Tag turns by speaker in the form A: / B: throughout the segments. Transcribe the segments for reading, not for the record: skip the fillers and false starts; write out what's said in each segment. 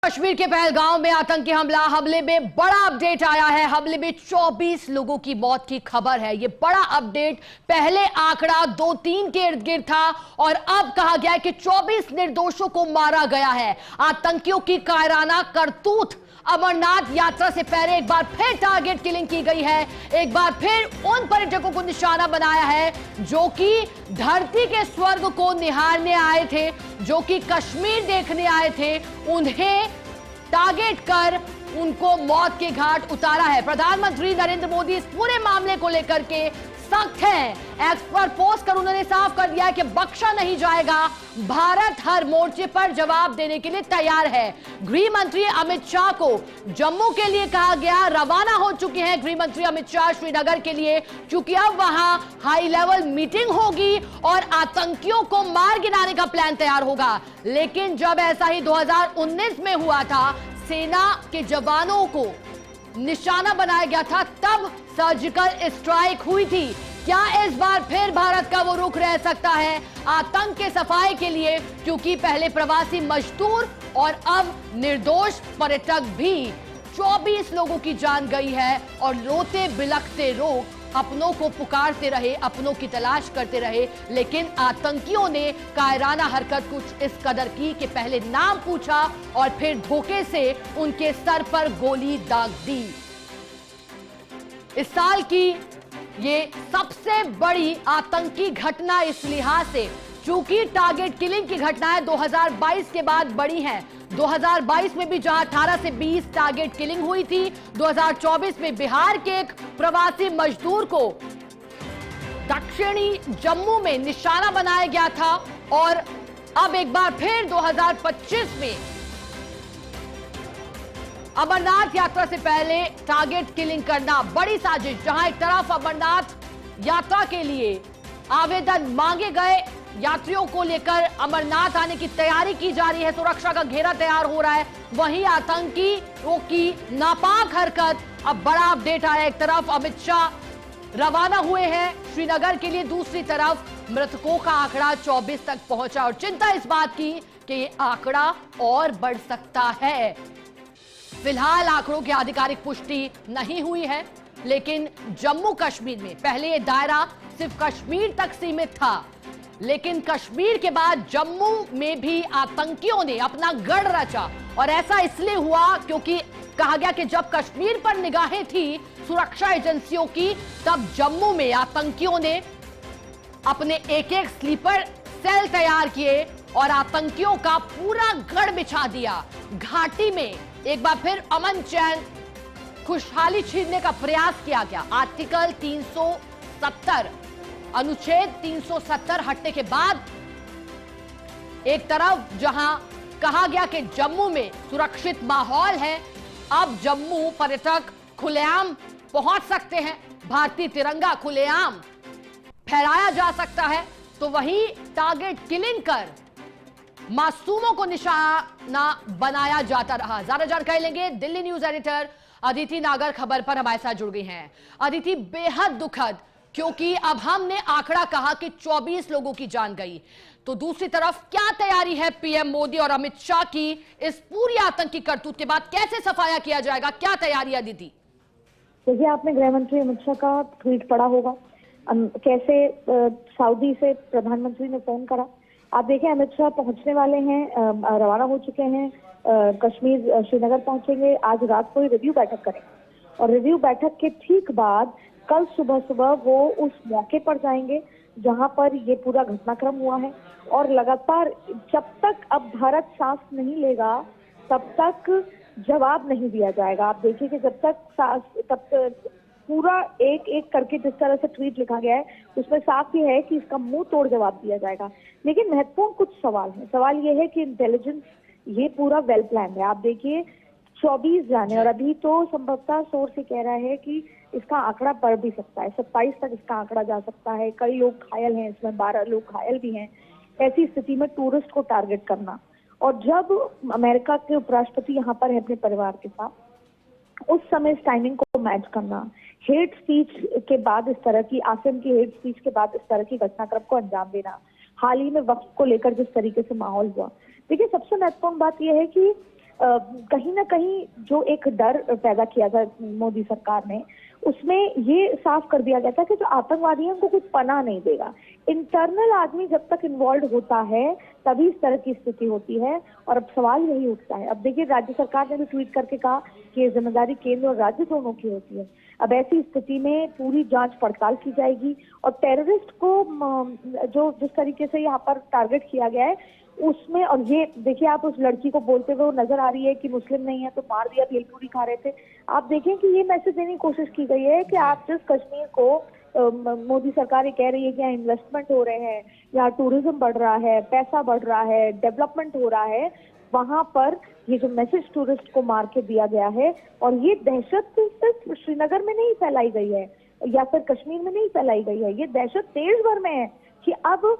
A: कश्मीर के पहलगांव में आतंकी हमले में बड़ा अपडेट आया है। हमले में 24 लोगों की मौत की खबर है। यह बड़ा अपडेट, पहले आंकड़ा 2-3 के इर्द गिर्द था और अब कहा गया है कि 24 निर्दोषों को मारा गया है। आतंकियों की कायराना करतूत, अमरनाथ यात्रा से पहले एक बार फिर टारगेट किलिंग की गई है। एक बार फिर उन पर्यटकों को निशाना बनाया है जो कि धरती के स्वर्ग को निहारने आए थे, जो कि कश्मीर देखने आए थे। उन्हें टारगेट कर उनको मौत के घाट उतारा है। प्रधानमंत्री नरेंद्र मोदी इस पूरे मामले को लेकर के सख्त है। एक्स पर पोस्ट कर उन्होंने साफ कर दिया है कि बख्शा नहीं जाएगा। भारत हर मोर्चे पर जवाब देने के लिए तैयार है। गृह मंत्री अमित शाह को जम्मू के लिए कहा गया, रवाना हो चुके हैं गृह मंत्री अमित शाह श्रीनगर के लिए, क्योंकि अब वहां हाई लेवल मीटिंग होगी और आतंकियों को मार गिराने का प्लान तैयार होगा। लेकिन जब ऐसा ही 2019 में हुआ था, सेना के जवानों को निशाना बनाया गया था, तब सर्जिकल स्ट्राइक हुई थी। क्या इस बार फिर भारत का वो रुख रह सकता है आतंक के सफाई के लिए? क्योंकि पहले प्रवासी मजदूर और अब निर्दोष पर्यटक भी। 24 लोगों की जान गई है और रोते बिलखते लोग अपनों को पुकारते रहे, अपनों की तलाश करते रहे। लेकिन आतंकियों ने कायराना हरकत कुछ इस कदर की कि पहले नाम पूछा और फिर धोखे से उनके सर पर गोली दाग दी। इस साल की ये सबसे बड़ी आतंकी घटना इस लिहाज से, चूंकि टारगेट किलिंग की घटनाएं 2022 के बाद बढ़ी हैं। 2022 में भी जहां 18 से 20 टारगेट किलिंग हुई थी, 2024 में बिहार के एक प्रवासी मजदूर को दक्षिणी जम्मू में निशाना बनाया गया था और अब एक बार फिर 2025 में अमरनाथ यात्रा से पहले टारगेट किलिंग करना, बड़ी साजिश। जहां एक तरफ अमरनाथ यात्रा के लिए आवेदन मांगे गए, यात्रियों को लेकर अमरनाथ आने की तैयारी की जा रही है, सुरक्षा का घेरा तैयार हो रहा है, वहीं आतंकियों की नापाक हरकत। अब बड़ा अपडेट आया, एक तरफ अमित शाह रवाना हुए हैं श्रीनगर के लिए, दूसरी तरफ मृतकों का आंकड़ा 24 तक पहुंचा और चिंता इस बात की कि ये आंकड़ा और बढ़ सकता है। फिलहाल आंकड़ों की आधिकारिक पुष्टि नहीं हुई है, लेकिन जम्मू कश्मीर में पहले ये दायरा सिर्फ कश्मीर तक सीमित था, लेकिन कश्मीर के बाद जम्मू में भी आतंकियों ने अपना गढ़ रचा। और ऐसा इसलिए हुआ क्योंकि कहा गया कि जब कश्मीर पर निगाहें थी सुरक्षा एजेंसियों की, तब जम्मू में आतंकियों ने अपने एक-एक स्लीपर सेल तैयार किए और आतंकियों का पूरा गढ़ बिछा दिया। घाटी में एक बार फिर अमन चैन, खुशहाली छीनने का प्रयास किया गया। आर्टिकल 370, अनुच्छेद 370 हटने के बाद एक तरफ जहां कहा गया कि जम्मू में सुरक्षित माहौल है, अब जम्मू पर्यटक खुलेआम पहुंच सकते हैं, भारतीय तिरंगा खुलेआम फहराया जा सकता है, तो वहीं टारगेट किलिंग कर मासूमों को निशाना बनाया जाता रहा। ज्यादा जानकारी लेंगे, दिल्ली न्यूज एडिटर अदिति नागर खबर पर हमारे साथ जुड़ गई हैं। अदिति, बेहद दुखद, क्योंकि अब हमने आंकड़ा कहा कि 24 लोगों की जान गई, तो दूसरी तरफ क्या तैयारी है पीएम मोदी और अमित शाह की इस पूरी आतंकी करतूत के बाद? कैसे सफाया किया जाएगा, क्या तैयारी है अदिति?
B: देखिए, आपने गृह मंत्री अमित शाह का ट्वीट पढ़ा होगा, कैसे सऊदी से प्रधानमंत्री ने फोन करा। आप देखें, अमित शाह पहुंचने वाले हैं, रवाना हो चुके हैं, कश्मीर श्रीनगर पहुंचेंगे, आज रात को ही रिव्यू बैठक करेंगे और रिव्यू बैठक के ठीक बाद कल सुबह सुबह वो उस मौके पर जाएंगे जहां पर ये पूरा घटनाक्रम हुआ है। और लगातार जब तक अब भारत सांस नहीं लेगा तब तक जवाब नहीं दिया जाएगा। आप देखिए कि जब तक पूरा एक एक करके जिस तरह से ट्वीट लिखा गया है उसमें साफ ही है कि इसका मुंह तोड़ जवाब दिया जाएगा। लेकिन महत्वपूर्ण कुछ सवाल है। सवाल ये है कि इंटेलिजेंस ये पूरा वेल प्लान है। आप देखिए, 24 जाने और अभी तो संभवतः सोर्स से कह रहा है कि इसका आंकड़ा बढ़ भी सकता है, 27 तक इसका आंकड़ा जा सकता है। कई लोग घायल हैं, इसमें 12 लोग घायल भी हैं। ऐसी स्थिति में टूरिस्ट को टारगेट करना, और जब अमेरिका के उपराष्ट्रपति यहाँ पर है अपने परिवार के साथ, उस समय इस टाइमिंग को मैच करना, हेट स्पीच के बाद इस तरह की, आसिम की हेट स्पीच के बाद इस तरह की घटनाक्रम को अंजाम देना, हाल ही में वक्त को लेकर जिस तरीके से माहौल हुआ। देखिए, सबसे महत्वपूर्ण बात यह है कि कहीं ना कहीं जो एक डर पैदा किया था मोदी सरकार ने, उसमें ये साफ कर दिया गया था कि जो आतंकवादी है उनको कुछ पनाह नहीं देगा। इंटरनल आदमी जब तक इन्वॉल्व होता है तभी इस तरह की स्थिति होती है। और अब सवाल यही उठता है, अब देखिए राज्य सरकार ने भी ट्वीट करके कहा कि ये जिम्मेदारी केंद्र और राज्य दोनों की होती है। अब ऐसी स्थिति में पूरी जांच पड़ताल की जाएगी और टेररिस्ट को जो जिस तरीके से यहाँ पर टारगेट किया गया है उसमें, और ये देखिए आप उस लड़की को बोलते हुए वो नजर आ रही है कि मुस्लिम नहीं है तो मार दिया, भेलपूरी खा रहे थे। आप देखें कि ये मैसेज देने की कोशिश की गई है कि आप जिस कश्मीर को मोदी सरकार ये कह रही है कि यहाँ इन्वेस्टमेंट हो रहे हैं, यहाँ टूरिज्म बढ़ रहा है, पैसा बढ़ रहा है, डेवलपमेंट हो रहा है, वहां पर ये जो मैसेज टूरिस्ट को मार के दिया गया है। और ये दहशत सिर्फ श्रीनगर में नहीं फैलाई गई है या फिर कश्मीर में नहीं फैलाई गई है, ये दहशत देश भर में है कि अब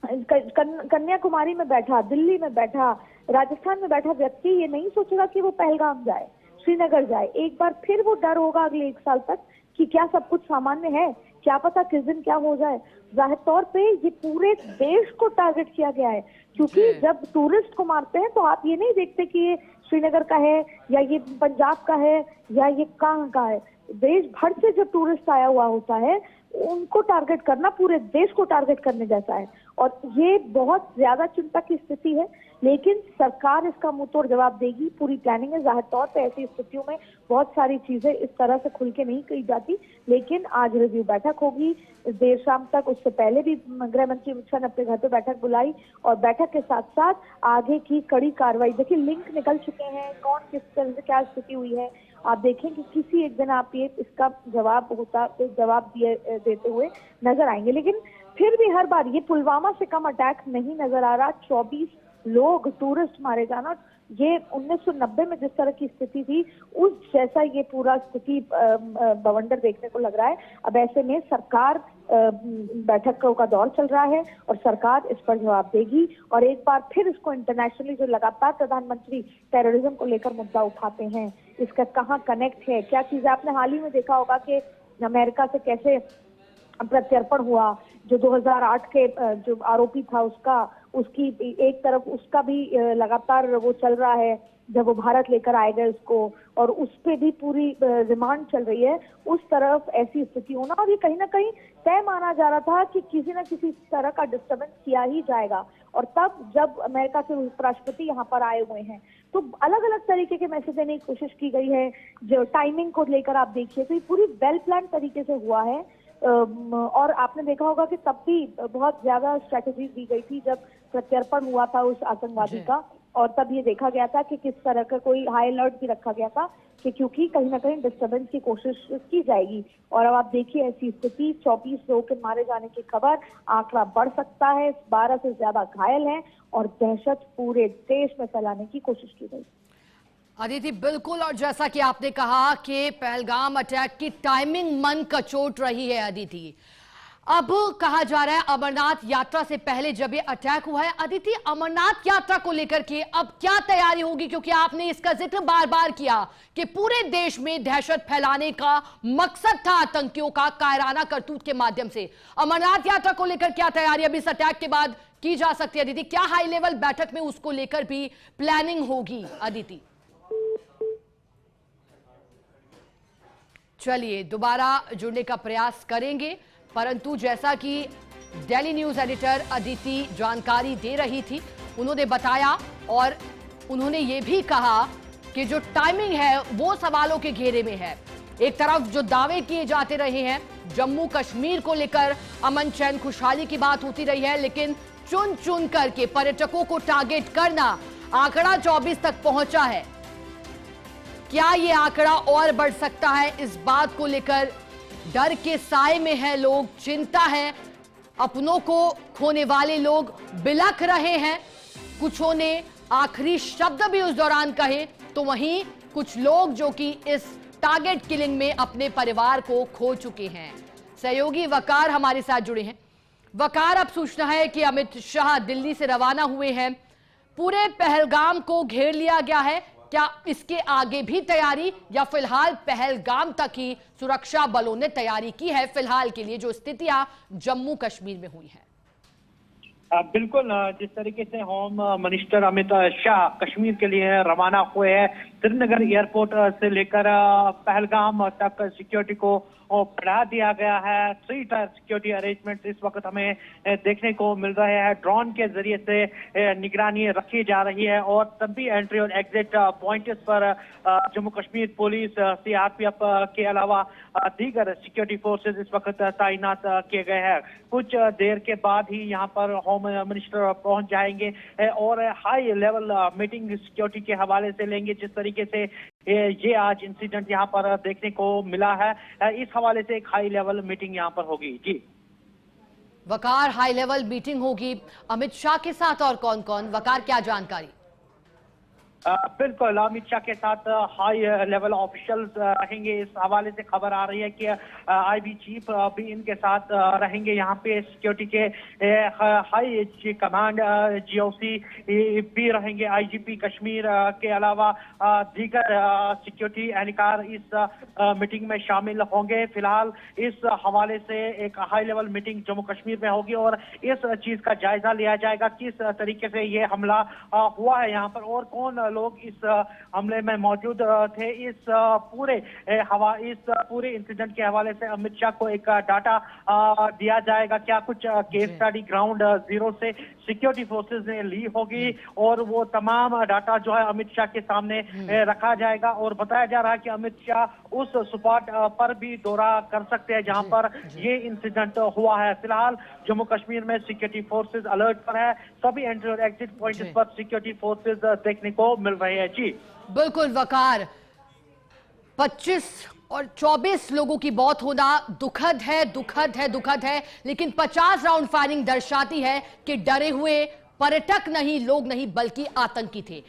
B: कन्याकुमारी में बैठा, दिल्ली में बैठा, राजस्थान में बैठा व्यक्ति ये नहीं सोचेगा कि वो पहलगाम जाए, श्रीनगर जाए। एक बार फिर वो डर होगा अगले 1 साल तक कि क्या सब कुछ सामान्य है, क्या पता किस दिन क्या हो जाए। जाहिर तौर पे ये पूरे देश को टारगेट किया गया है, क्योंकि जब टूरिस्ट को मारते हैं तो आप ये नहीं देखते कि ये श्रीनगर का है या ये पंजाब का है या ये कहाँ का है। देश भर से जब टूरिस्ट आया हुआ होता है उनको टारगेट करना पूरे देश को टारगेट करने जैसा है और ये बहुत ज्यादा चिंता की स्थिति है। लेकिन सरकार इसका मुंहतोड़ जवाब देगी, पूरी प्लानिंग है। जाहिर तौर पे ऐसी स्थितियों में बहुत सारी चीजें इस तरह से खुल के नहीं कही जाती, लेकिन आज रिव्यू बैठक होगी देर शाम तक। उससे पहले भी गृह मंत्री अमित शाह ने अपने घर पे बैठक बुलाई और बैठक के साथ साथ आगे की कड़ी कार्रवाई, देखिए लिंक निकल चुके हैं, कौन किस तरह से क्या स्थिति हुई है। आप देखें कि किसी एक दिन आप ये इसका जवाब देते हुए नजर आएंगे। लेकिन फिर भी हर बार ये पुलवामा से कम अटैक नहीं नजर आ रहा। 24 लोग टूरिस्ट मारे जाना, ये 1990 में जिस तरह की स्थिति थी उस जैसा ये पूरा स्थिति बवंडर देखने को लग रहा है। अब ऐसे में सरकार बैठक का दौर चल रहा है और सरकार इस पर जवाब देगी और एक बार फिर इसको इंटरनेशनली जो लगातार प्रधानमंत्री टेररिज्म को लेकर मुद्दा उठाते हैं, इसका कहाँ कनेक्ट है, क्या चीजें। आपने हाल ही में देखा होगा कि अमेरिका से कैसे प्रत्यर्पण हुआ, जो 2008 के जो आरोपी था उसकी एक तरफ उसका भी लगातार वो चल रहा है, जब वो भारत लेकर आए गए उसको, और उस पे भी पूरी रिमांड चल रही है। उस तरफ ऐसी स्थिति होना, और ये कहीं ना कहीं तय माना जा रहा था कि किसी न किसी तरह का डिस्टर्बेंस किया ही जाएगा। और तब जब अमेरिका के उपराष्ट्रपति यहाँ पर आए हुए हैं तो अलग अलग तरीके के मैसेज देने की कोशिश की गई है। जो टाइमिंग को लेकर आप देखिए तो ये पूरी वेल प्लान तरीके से हुआ है। और आपने देखा होगा कि तब भी बहुत ज्यादा स्ट्रेटेजी दी गई थी जब प्रत्यर्पण हुआ था उस आतंकवादी का, और तब ये देखा गया था कि किस तरह का कोई हाई अलर्ट भी रखा गया था कि क्योंकि कहीं ना कहीं डिस्टर्बेंस की कोशिश की जाएगी। और अब आप देखिए ऐसी स्थिति, 24 लोगों के मारे जाने की खबर, आंकड़ा बढ़ सकता है, 12 से ज्यादा घायल हैं और दहशत पूरे देश में फैलाने की कोशिश की गई।
A: अदिति बिल्कुल, और जैसा कि आपने कहा कि पहलगाम अटैक की टाइमिंग मन कचोट रही है अदिति। अब कहा जा रहा है अमरनाथ यात्रा से पहले जब ये अटैक हुआ है, अदिति अमरनाथ यात्रा को लेकर के अब क्या तैयारी होगी, क्योंकि आपने इसका जिक्र बार बार किया कि पूरे देश में दहशत फैलाने का मकसद था आतंकियों का कायराना करतूत के माध्यम से। अमरनाथ यात्रा को लेकर क्या तैयारी अब इस अटैक के बाद की जा सकती है अदिति? क्या हाई लेवल बैठक में उसको लेकर भी प्लानिंग होगी अदिति? चलिए दोबारा जुड़ने का प्रयास करेंगे, परंतु जैसा कि डेली न्यूज एडिटर अदिति जानकारी दे रही थी, उन्होंने बताया और उन्होंने ये भी कहा कि जो टाइमिंग है वो सवालों के घेरे में है। एक तरफ जो दावे किए जाते रहे हैं जम्मू कश्मीर को लेकर अमन चैन खुशहाली की बात होती रही है, लेकिन चुन चुन करके पर्यटकों को टारगेट करना, आंकड़ा 24 तक पहुंचा है। क्या ये आंकड़ा और बढ़ सकता है, इस बात को लेकर डर के साए में है लोग, चिंता है। अपनों को खोने वाले लोग बिलख रहे हैं, कुछों ने आखिरी शब्द भी उस दौरान कहे, तो वहीं कुछ लोग जो कि इस टारगेट किलिंग में अपने परिवार को खो चुके हैं। सहयोगी वकार हमारे साथ जुड़े हैं। वकार, अब सूचना है कि अमित शाह दिल्ली से रवाना हुए हैं, पूरे पहलगाम को घेर लिया गया है। क्या इसके आगे भी तैयारी या फिलहाल पहलगाम तक ही सुरक्षा बलों ने तैयारी की है फिलहाल के लिए जो स्थितियां जम्मू कश्मीर में हुई है?
C: बिल्कुल जिस तरीके से होम मिनिस्टर अमित शाह कश्मीर के लिए रवाना हुए हैं, श्रीनगर एयरपोर्ट से लेकर पहलगाम तक सिक्योरिटी को बढ़ा दिया गया है। 3 टायर सिक्योरिटी अरेंजमेंट इस वक्त हमें देखने को मिल रहे हैं। ड्रोन के जरिए से निगरानी रखी जा रही है और सभी एंट्री और एग्जिट पॉइंट्स पर जम्मू कश्मीर पुलिस, सीआरपीएफ के अलावा दीगर सिक्योरिटी फोर्सेस इस वक्त तैनात किए गए हैं। कुछ देर के बाद ही यहाँ पर होम मिनिस्टर पहुंच जाएंगे और हाई लेवल मीटिंग सिक्योरिटी के हवाले से लेंगे। जिस तरीके से ये आज इंसिडेंट यहाँ पर देखने को मिला है, इस हवाले से एक हाई लेवल मीटिंग यहाँ पर होगी। जी
A: वकार, हाई लेवल मीटिंग होगी अमित शाह के साथ, और कौन कौन? वकार, क्या जानकारी?
C: बिल्कुल, अमित शाह के साथ हाई लेवल ऑफिशियल्स रहेंगे। इस हवाले से खबर आ रही है कि आईबी चीफ भी इनके साथ रहेंगे। यहाँ पे सिक्योरिटी के हाई कमांड जीओसी भी रहेंगे। आईजीपी कश्मीर के अलावा दीगर सिक्योरिटी एहलकार इस मीटिंग में शामिल होंगे। फिलहाल इस हवाले से एक high level meeting Jammu Kashmir में होगी और इस चीज का जायजा लिया जाएगा किस तरीके से ये हमला हुआ है यहाँ पर और कौन लोग इस हमले में मौजूद थे। इस पूरे इंसिडेंट के हवाले से अमित शाह को एक डाटा दिया जाएगा। क्या कुछ केस स्टडी ग्राउंड जीरो से सिक्योरिटी फोर्सेस ने ली होगी और वो तमाम डाटा जो है अमित शाह के सामने रखा जाएगा। और बताया जा रहा है कि अमित शाह उस स्पॉट पर भी दौरा कर सकते हैं जहां पर ये इंसिडेंट हुआ है। फिलहाल जम्मू कश्मीर में सिक्योरिटी फोर्सेस अलर्ट पर है। सभी एंट्री और एग्जिट पॉइंट्स पर सिक्योरिटी फोर्सेस देखने को मिल रहे हैं। जी
A: बिल्कुल वकार, 25 और 24 लोगों की मौत होना दुखद है, दुखद है, दुखद है, लेकिन 50 राउंड फायरिंग दर्शाती है कि डरे हुए पर्यटक नहीं, लोग नहीं, बल्कि आतंकी थे।